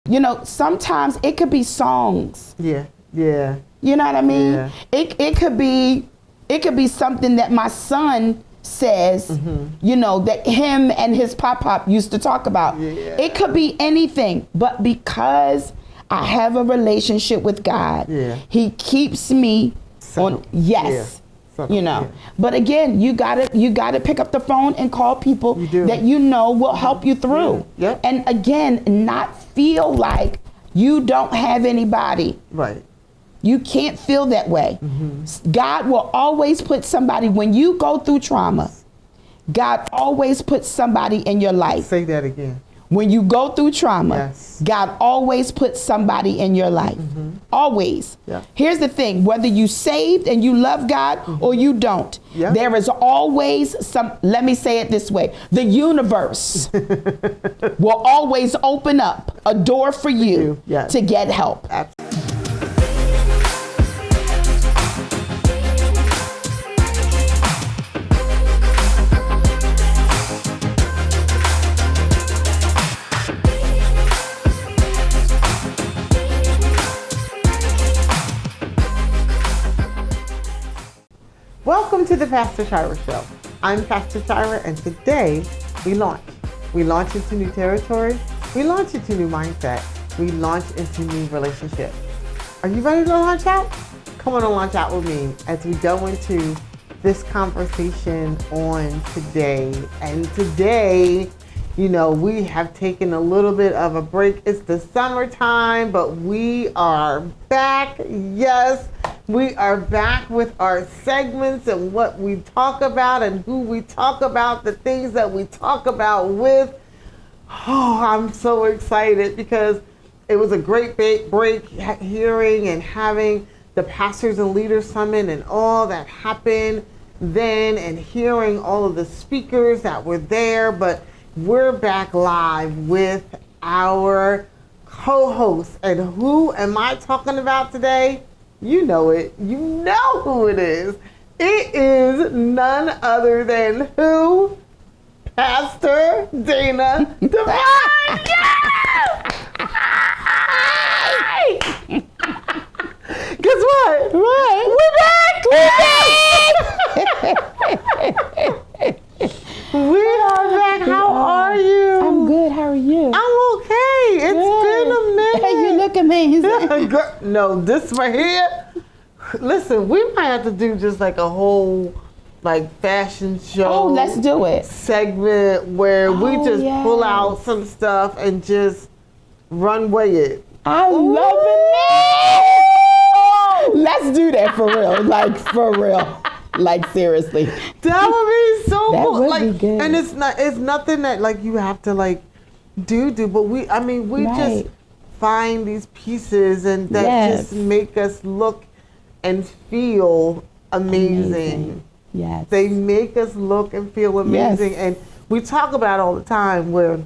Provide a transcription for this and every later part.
You know, sometimes it could be songs. Yeah. Yeah. You know what I mean? Yeah. It could be something that my son says, you know, that him and his pop used to talk about. Yeah. It could be anything, but because I have a relationship with God, he keeps me on. Yes. You know, but again, you gotta pick up the phone and call people that you know will help you through. Yeah. And again, not feel like you don't have anybody. Right. You can't feel that way. God will always put somebody, when you go through trauma, God always puts somebody in your life. Say that again. When you go through trauma, God always puts somebody in your life. Always. Yeah. Here's the thing, whether you saved and you love God or you don't, there is always let me say it this way, the universe will always open up a door for you to get help. Absolutely. Welcome to the Pastor Chira Show. I'm Pastor Chira, and today we launch. We launch into new territory. We launch into new mindset. We launch into new relationships. Are you ready to launch out? Come on and launch out with me as we go into this conversation on today. And today, you know, we have taken a little bit of a break. It's the summertime, but we are back. Yes. We are back with our segments and what we talk about and who we talk about, the things that we talk about with. Oh, I'm so excited because it was a great break hearing and having the Pastors and Leaders Summit and all that happened then, and hearing all of the speakers that were there. But we're back live with our co-host. And who am I talking about today? You know it. You know who it is. It is none other than who? Pastor Dayna Devine. Guess what? What? We're back. We are back. How are you? I'm good. How are you? I'm okay. It's been a minute. Hey, you look amazing. No, this right here. Listen, we might have to do just like a whole fashion show. Oh, let's do it. Segment where we just pull out some stuff and just runway it. I love it. Let's do that for real. Like for real. Like seriously. That would be so that cool. Would be good. And it's nothing that you have to do, but we just find these pieces and that just make us look and feel amazing. Yes. They make us look and feel amazing. Yes. And we talk about all the time where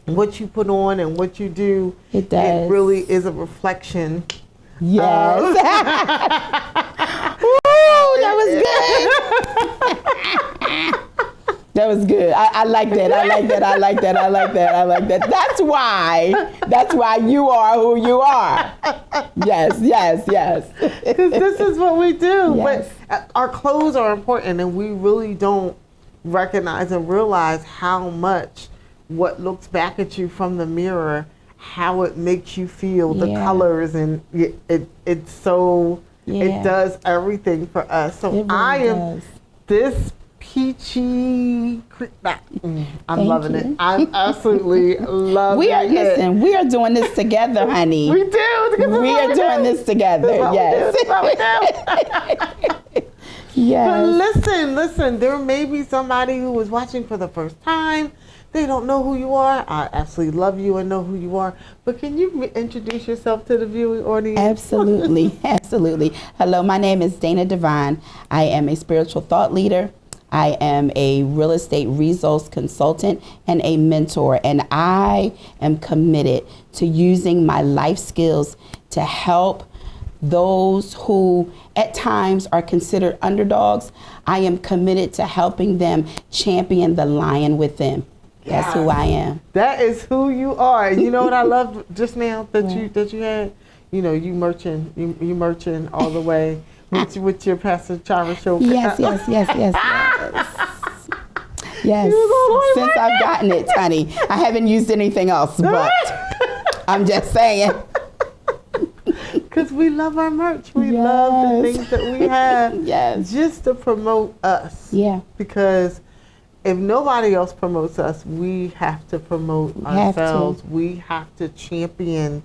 what you put on and what you do, it does. It really is a reflection. Yes. Ooh, that was good. That was good. I like that. I like that. I like that. I like that. I like that. That's why you are who you are. Yes, yes, yes. Because this is what we do. Yes. But our clothes are important, and we really don't recognize and realize how much what looks back at you from the mirror, how it makes you feel, the colors, and it's so, it does everything for us. So really I am this peachy, I'm loving it. I'm absolutely loving it. Listen, we are doing this together, honey. We do. We are doing this together. Yes. Yes. But listen, there may be somebody who is watching for the first time. They don't know who you are. I absolutely love you and know who you are. But can you introduce yourself to the viewing audience? Absolutely. Absolutely. Hello, my name is Dayna Devine. I am a spiritual thought leader. I am a real estate resource consultant and a mentor, and I am committed to using my life skills to help those who at times are considered underdogs. I am committed to helping them champion the lion within. That's who I am. That is who you are. And you know what I loved just now that you had? You know, you merching all the way with your Pastor Chira Show. Yes. Yes. Since I've gotten it, honey, I haven't used anything else, but I'm just saying. Because we love our merch. We love the things that we have just to promote us. Yeah. Because if nobody else promotes us, we have to promote ourselves. We have to champion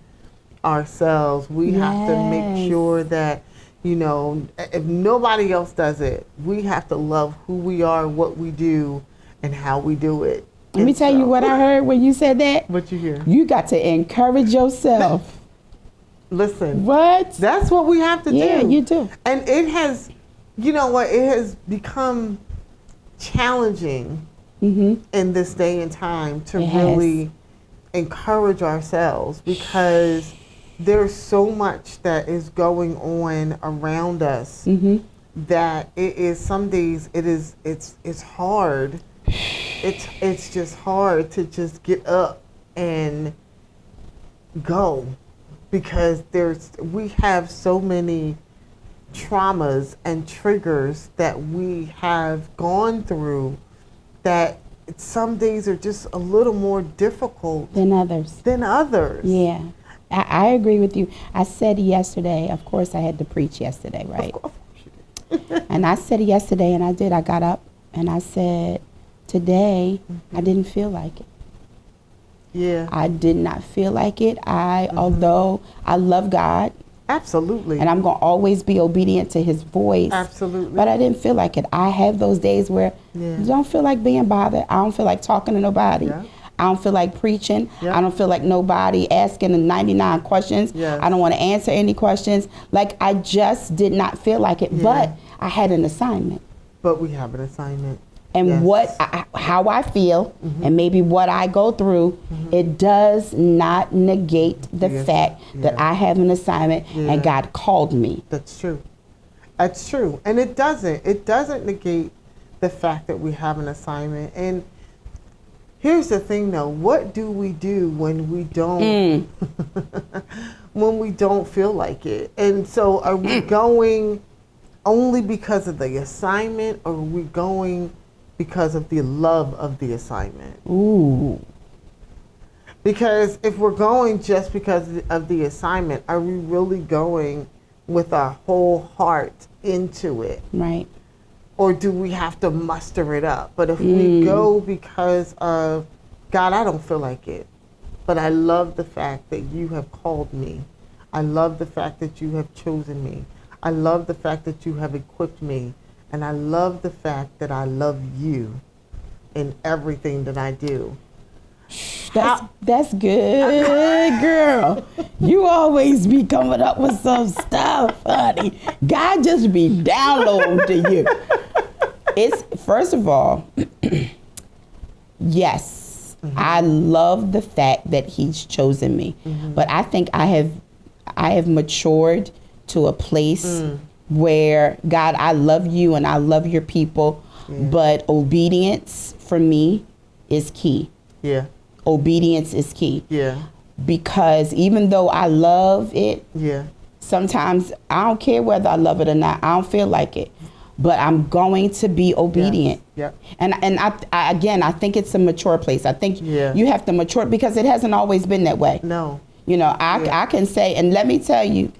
ourselves. We have to make sure that, you know, if nobody else does it, we have to love who we are, what we do, and how we do it. Let me tell you what I heard when you said that. What you hear? You got to encourage yourself. Listen. What? That's what we have to do. Yeah, you do. And it has, you know what, it has become challenging in this day and time to really encourage ourselves, because there's so much that is going on around us that it is, some days it's hard. It's just hard to just get up and go, because we have so many traumas and triggers that we have gone through that some days are just a little more difficult than others. Yeah, I agree with you. I said yesterday, of course I had to preach yesterday, right? Of course you did. And I said yesterday, and I got up and I said, today I didn't feel like it. Yeah. I did not feel like it. Although I love God. Absolutely. And I'm going to always be obedient to his voice. Absolutely. But I didn't feel like it. I have those days where I don't feel like being bothered. I don't feel like talking to nobody. Yeah. I don't feel like preaching. Yeah. I don't feel like nobody asking 99 questions. Yes. I don't want to answer any questions. Like, I just did not feel like it. Yeah. But I had an assignment. But we have an assignment. And how I feel and maybe what I go through, it does not negate the fact that I have an assignment and God called me. That's true. That's true. And it doesn't negate the fact that we have an assignment. And here's the thing though, what do we do when we don't when we don't feel like it? And so are we going only because of the assignment, or are we going because of the love of the assignment? Ooh. Because if we're going just because of the assignment, are we really going with our whole heart into it? Right. Or do we have to muster it up? But if we go because of, God, I don't feel like it, but I love the fact that you have called me. I love the fact that you have chosen me. I love the fact that you have equipped me. And I love the fact that I love you in everything that I do. That's good, girl. You always be coming up with some stuff, honey. God just be downloading to you. It's, first of all, yes, I love the fact that he's chosen me. But I think I have matured to a place where, God, I love you and I love your people, but obedience for me is key. Yeah. Obedience is key. Yeah. Because even though I love it, sometimes I don't care whether I love it or not. I don't feel like it, but I'm going to be obedient. Yep. And I think it's a mature place. I think you have to mature, because it hasn't always been that way. No. You know, I can say, and let me tell you,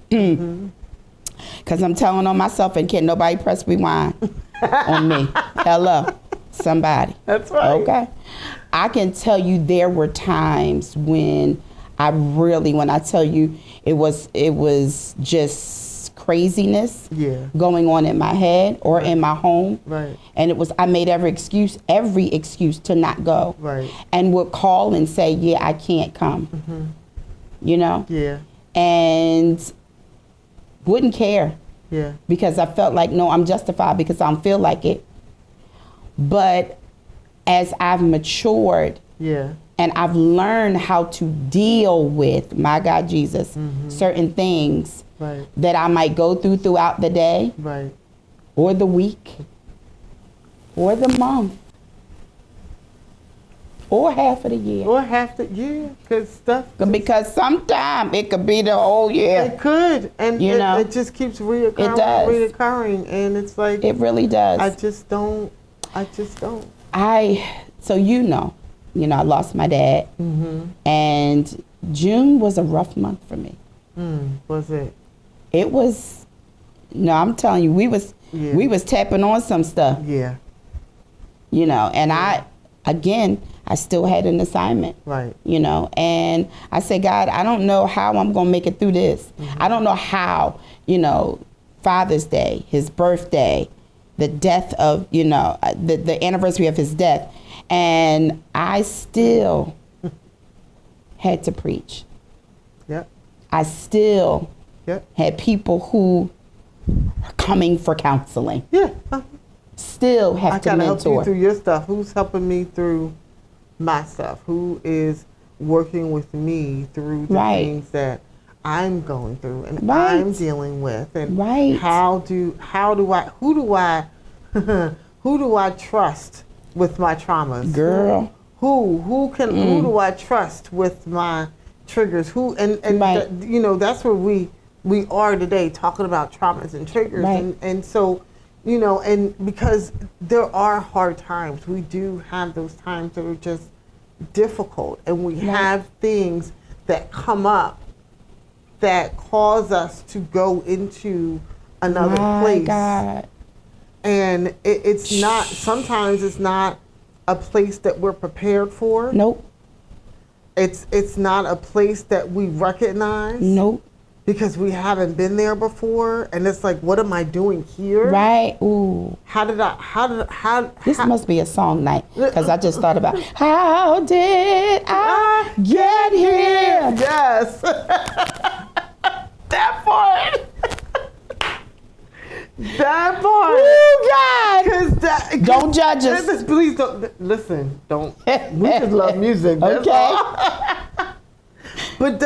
because I'm telling on myself, and can't nobody press rewind on me. Hello, somebody. That's right. Okay. I can tell you there were times when I tell you it was just craziness going on in my head or in my home. Right. And I made every excuse to not go. Right. And would call and say, yeah, I can't come. You know? Yeah. And wouldn't care. Yeah. Because I felt like, no, I'm justified because I don't feel like it. But as I've matured and I've learned how to deal with, my God, Jesus, certain things that I might go throughout the day or the week or the month Or half of the year. Or half the year, Because sometimes it could be the whole year. It could, and it just keeps reoccurring. It does. Reoccurring, and it's like it really does. I just don't. So I lost my dad, and June was a rough month for me. Was it? It was. No, I'm telling you, we was tapping on some stuff. Yeah. And I still had an assignment. Right. And I said, God, I don't know how I'm going to make it through this. I don't know how, Father's Day, his birthday, the death of, the anniversary of his death. And I still had to preach. Yep. I still had people who are coming for counseling. Yeah. Still have to mentor. I gotta help you through your stuff. Who's helping me through my stuff? Who is working with me through the things that I'm going through and I'm dealing with? And who do I trust with my traumas? Girl. Who do I trust with my triggers? That's where we are today, talking about traumas and triggers. And so, and because there are hard times, we do have those times that are just difficult, and we have things that come up that cause us to go into another place. God. And sometimes it's not a place that we're prepared for. Nope. It's not a place that we recognize. Nope. Because we haven't been there before, and it's like, what am I doing here? Right. Ooh. This must be a song night, because I just thought about, how did I get here? Yes. That part. That part. Oh, God. Don't judge us. Please don't. Listen, don't. We just love music. That's all. But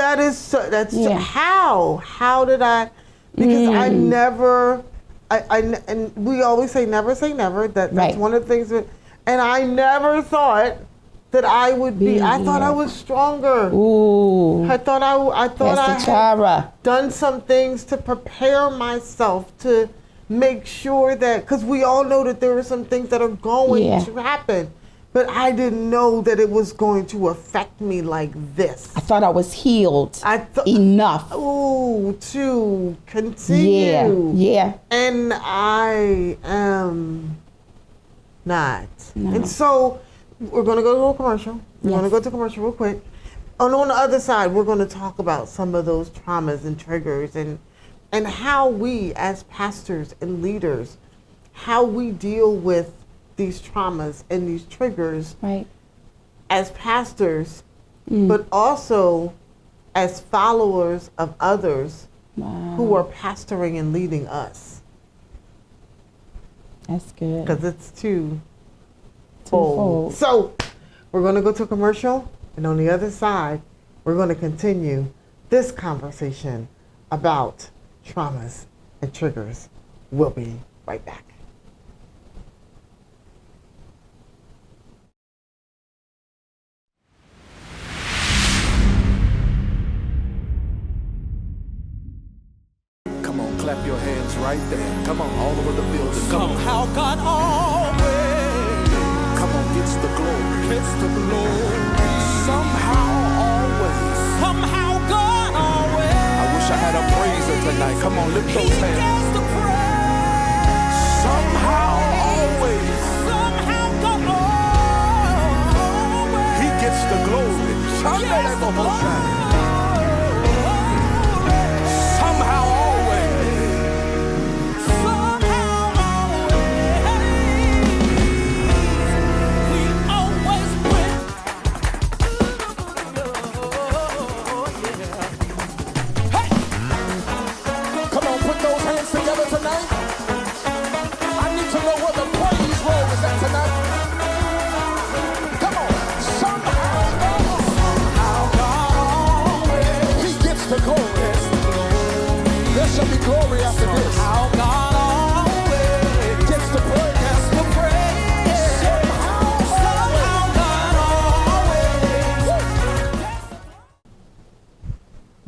how did I, because I never, and we always say never say never, that's one of the things and I never thought that I would be, I thought I was stronger. Ooh. I thought I had done some things to prepare myself to make sure that, because we all know that there are some things that are going to happen. But I didn't know that it was going to affect me like this. I thought I was healed enough. To continue. Yeah. And I am not. No. And so we're going to go to a commercial. We're going to go to commercial real quick. And on the other side, we're going to talk about some of those traumas and triggers and how we as pastors and leaders, how we deal with these traumas and these triggers as pastors, but also as followers of others who are pastoring and leading us. That's good. Because it's twofold. So we're going to go to a commercial, and on the other side, we're going to continue this conversation about traumas and triggers. We'll be right back. Clap your hands right there. Come on, all over the building. Somehow God always. Come on, gets the glory. Gets the glory. Somehow always. Somehow God always. I wish I had a praiser tonight. Come on, lift those hands. He gets the praise. Somehow always. Somehow God always. He gets the glory. Somehow God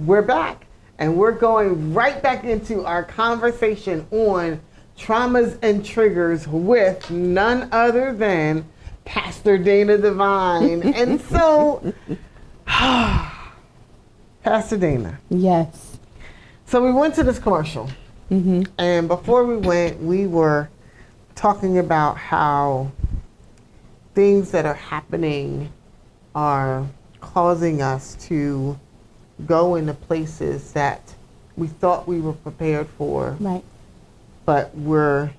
we're back. And we're going right back into our conversation on traumas and triggers with none other than Pastor Dayna Devine. And so, Pastor Dayna. Yes. So we went to this commercial. Mm-hmm. And before we went, we were talking about how things that are happening are causing us to go into places that we thought we were prepared for, Right. but we're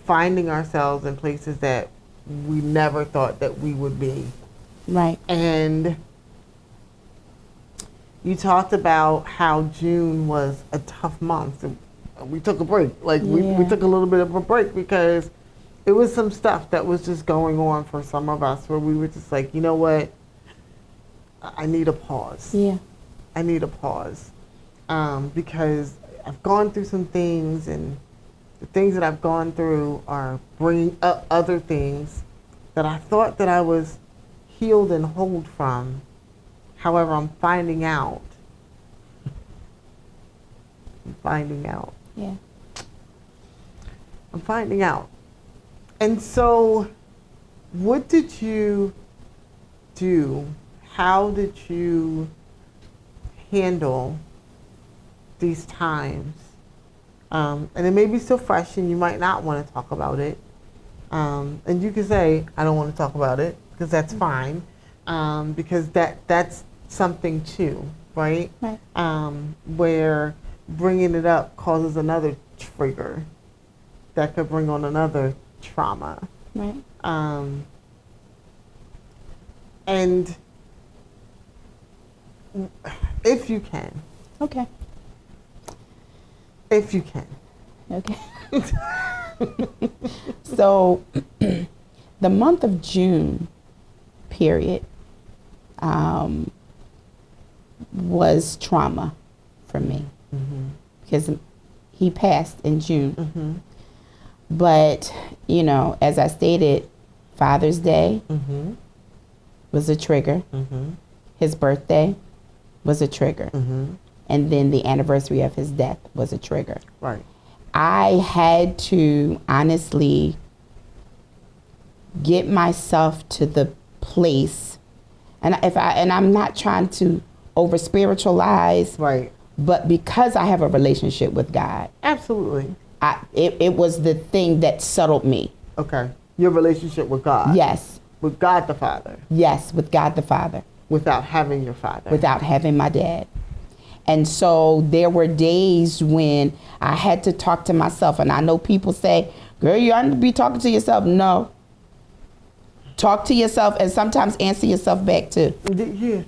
finding ourselves in places that we never thought that we would be. Right. And you talked about how June was a tough month. We took a break. Like we took a little bit of a break because it was some stuff that was just going on for some of us where we were just like, you know what? I need a pause. Yeah. I need a pause because I've gone through some things, and the things that I've gone through are bringing up other things that I thought that I was healed and whole from. However, I'm finding out. Yeah. I'm finding out. And so, what did you do? How did you handle these times? And it may be still fresh and you might not want to talk about it. And you can say, I don't want to talk about it, because that's fine. Because that's something too, right? Right. Where bringing it up causes another trigger that could bring on another trauma. Right. And if you can. Okay. If you can. Okay. So, the month of June, period, was trauma for me, because he passed in June. But, you know, as I stated, Father's Day was a trigger. His birthday was a trigger. And then the anniversary of his death was a trigger. Right. I had to honestly get myself to the place, and I'm not trying to over spiritualize, Right. but because I have a relationship with God, Absolutely. it was the thing that settled me. Okay. Your relationship with God. Yes. With God the Father. Yes, with God the Father. Without having your father. Without having my dad. And so there were days when I had to talk to myself. And I know people say, girl, you ought to be talking to yourself. No. Talk to yourself and sometimes answer yourself back too. Yeah.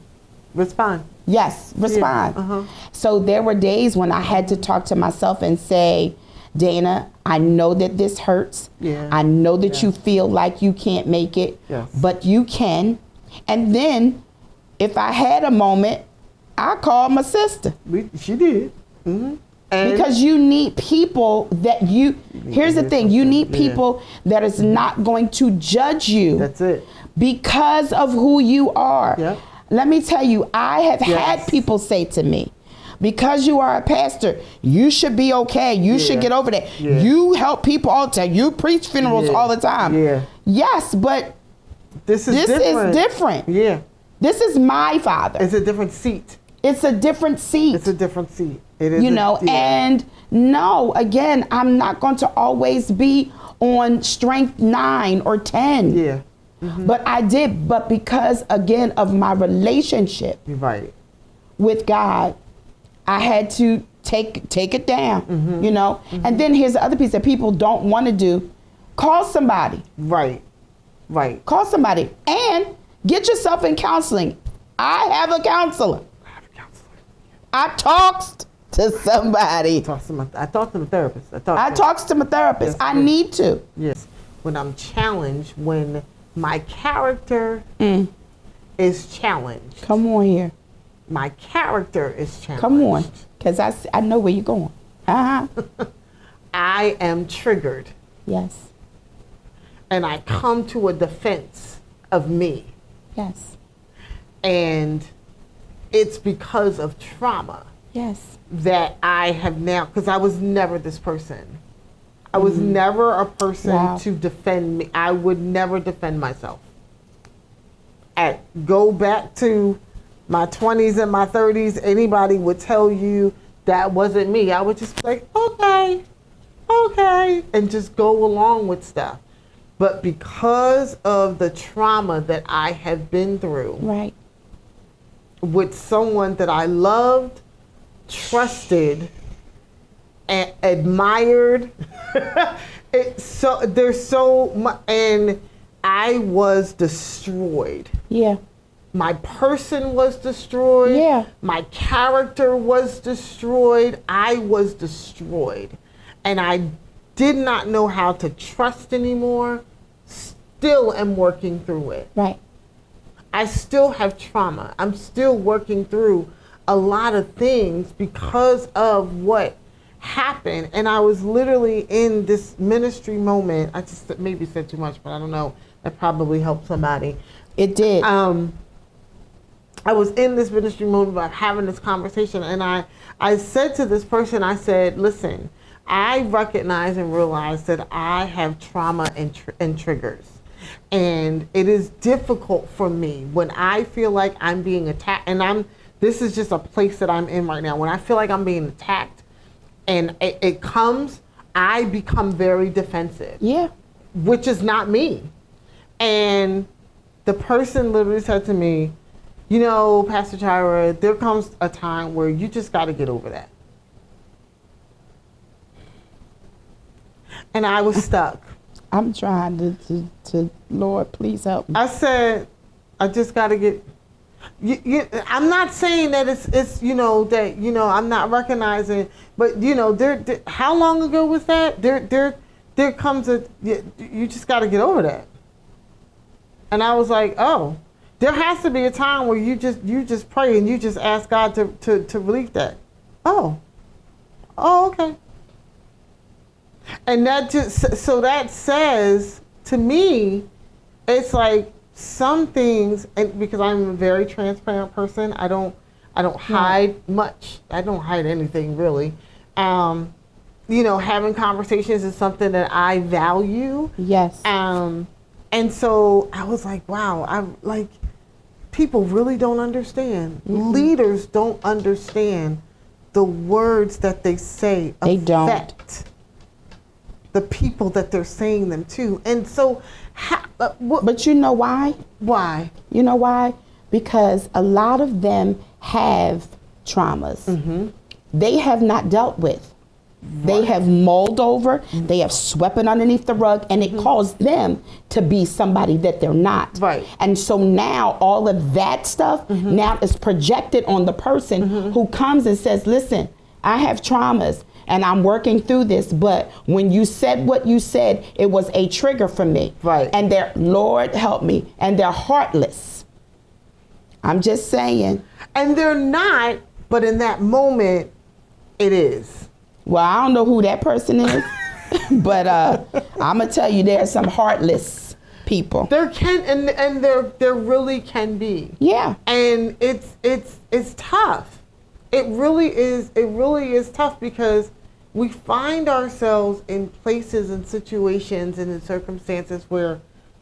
Respond. Yes, respond. Yeah. So there were days when I had to talk to myself and say, Dayna, I know that this hurts. Yeah. I know that you feel like you can't make it, Yes. but you can. And then if I had a moment, I called my sister. She did. And Because you need people that here's the thing, you need people that is not going to judge you. That's it. Because of who you are. Yep. Let me tell you, I have had people say to me, because you are a pastor, you should be okay. You should get over that. Yeah. You help people all the time. You preach funerals all the time. Yeah. Yes, but This is different. Yeah. This is my father. It's a different seat. It's a different seat. It's a different seat. It is. And no, again, I'm not going to always be on strength 9 or 10. Yeah. But because, again, of my relationship You're right. with God, I had to take it down, you know? And then here's the other piece that people don't want to do. Call somebody. Right. Right. Call somebody and get yourself in counseling. I have a counselor. I talked to somebody. I talked to the therapist. I talked to my therapist. Yes, I yes. need to. Yes. When I'm challenged, when my character is challenged. Come on here. My character is challenged. Come on. Because I know where you're going. I am triggered. Yes. And I come to a defense of me. Yes. And it's because of trauma. Yes. that I have now, because I was never this person. I was never a person to defend me. I would never defend myself. Go back to my 20s and my 30s, anybody would tell you that wasn't me. I would just be like, okay, and just go along with stuff. But because of the trauma that I have been through, Right. with someone that I loved, trusted, and admired, there's so much, and I was destroyed. Yeah. My person was destroyed. Yeah. My character was destroyed. I was destroyed. And I did not know how to trust anymore. Still am working through it. Right. I still have trauma. I'm still working through a lot of things because of what happened. And I was literally in this ministry moment. I just maybe said too much, but I don't know. That probably helped somebody. It did. I was in this ministry moment about having this conversation, and I said to this person, I said, listen, I recognize and realize that I have trauma and triggers. And it is difficult for me when I feel like I'm being attacked, and this is just a place that I'm in right now. When I feel like I'm being attacked and it comes, I become very defensive. Yeah. Which is not me. And the person literally said to me, you know, Pastor Chira, there comes a time where you just got to get over that. And I was stuck. I'm trying to Lord, please help me. I said, I just got to get, I'm not saying that it's that, I'm not recognizing, but, there how long ago was that? There comes you just got to get over that. And I was like, oh, there has to be a time where you just pray and you just ask God to relieve that. Oh, okay. And that so that says to me, it's like some things, and because I'm a very transparent person, I don't hide much. I don't hide anything really. Having conversations is something that I value. Yes. And so I was like, wow, people really don't understand. Mm-hmm. Leaders don't understand the words that they say affect the people that they're saying them to. And so, but you know why? Why? You know why? Because a lot of them have traumas. Mm-hmm. They have not dealt with. Right. They have mulled over, they have swept it underneath the rug, and it caused them to be somebody that they're not. Right. And so now all of that stuff now is projected on the person who comes and says, listen, I have traumas and I'm working through this, but when you said what you said, it was a trigger for me. Right. And they're, Lord help me, and they're heartless. I'm just saying. And they're not, but in that moment, it is. Well, I don't know who that person is, but I'm gonna tell you, there's some heartless people. There can and there really can be. Yeah. And it's tough. It really is tough because we find ourselves in places and situations and in circumstances where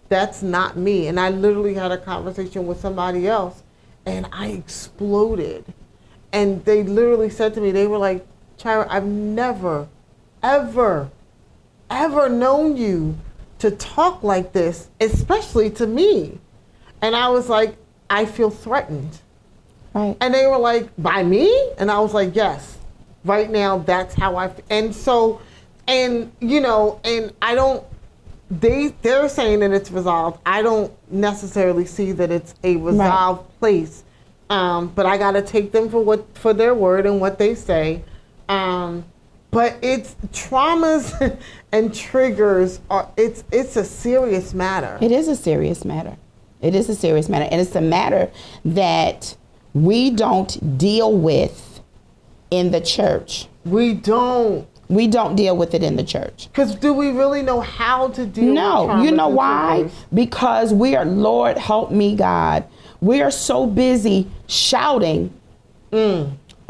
that's not me. And I literally had a conversation with somebody else, and I exploded. And they literally said to me, they were like, Chira, I've never, ever known you to talk like this, especially to me. And I was like, I feel threatened. Right. And they were like, by me? And I was like, yes. Right now, that's how I feel. And so, and I don't, they're saying that it's resolved. I don't necessarily see that it's a resolved place. But I got to take them for their word and what they say. But it's traumas and triggers it's a serious matter. It is a serious matter. It is a serious matter. And it's a matter that we don't deal with in the church. We don't deal with it in the church. Because do we really know how to deal with traumas? No, you know why? Triggers? Because we are, Lord help me God, we are so busy shouting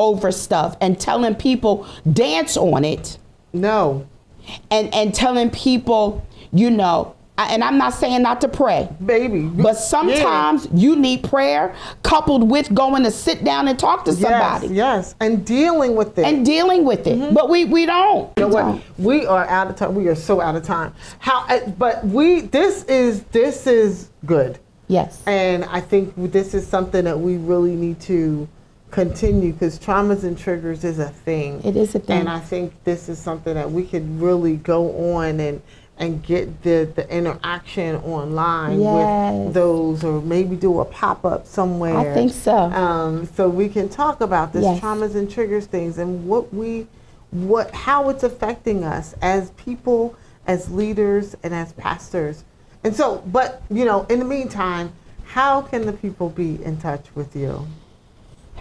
over stuff and telling people dance on it. No. And telling people, you know, and I'm not saying not to pray, baby, but sometimes you need prayer coupled with going to sit down and talk to somebody. Yes, and dealing with it. Mm-hmm. But we don't. You know what? We are out of time. We are so out of time. This is good. Yes. And I think this is something that we really need to continue, because traumas and triggers is a thing. It is a thing. And I think this is something that we could really go on and get the interaction online with those, or maybe do a pop-up somewhere. I think so. So we can talk about this traumas and triggers things, and how it's affecting us as people, as leaders, and as pastors. And so, but you know, in the meantime, how can the people be in touch with you?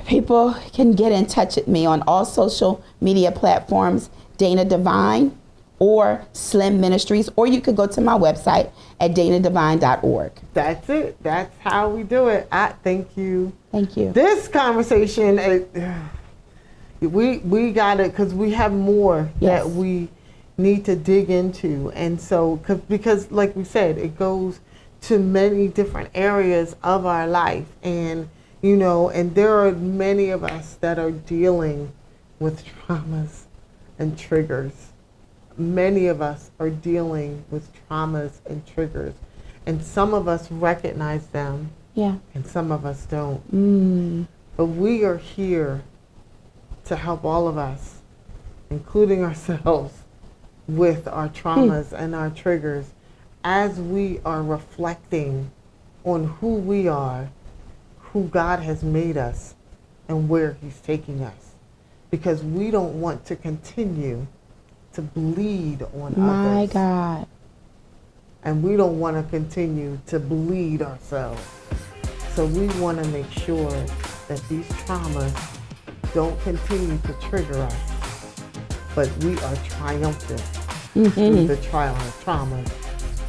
People can get in touch with me on all social media platforms, Dayna Devine or Slim Ministries, or you could go to my website at daynadevine.org. That's it. That's how we do it. Thank you. Thank you. This conversation, we got it, because we have more that we need to dig into. And so, because like we said, it goes to many different areas of our life. And you know, and there are many of us that are dealing with traumas and triggers. Many of us are dealing with traumas and triggers. And some of us recognize them. Yeah. And some of us don't. But we are here to help all of us, including ourselves, with our traumas and our triggers, as we are reflecting on who we are, who God has made us, and where He's taking us. Because we don't want to continue to bleed on others. My God. And we don't want to continue to bleed ourselves. So we want to make sure that these traumas don't continue to trigger us, but we are triumphant through the traumas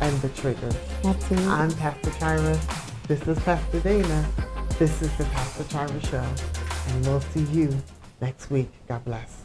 and the triggers. Absolutely. I'm Pastor Chira. This is Pastor Dayna. This is the Pastor Chira Show. And we'll see you next week. God bless.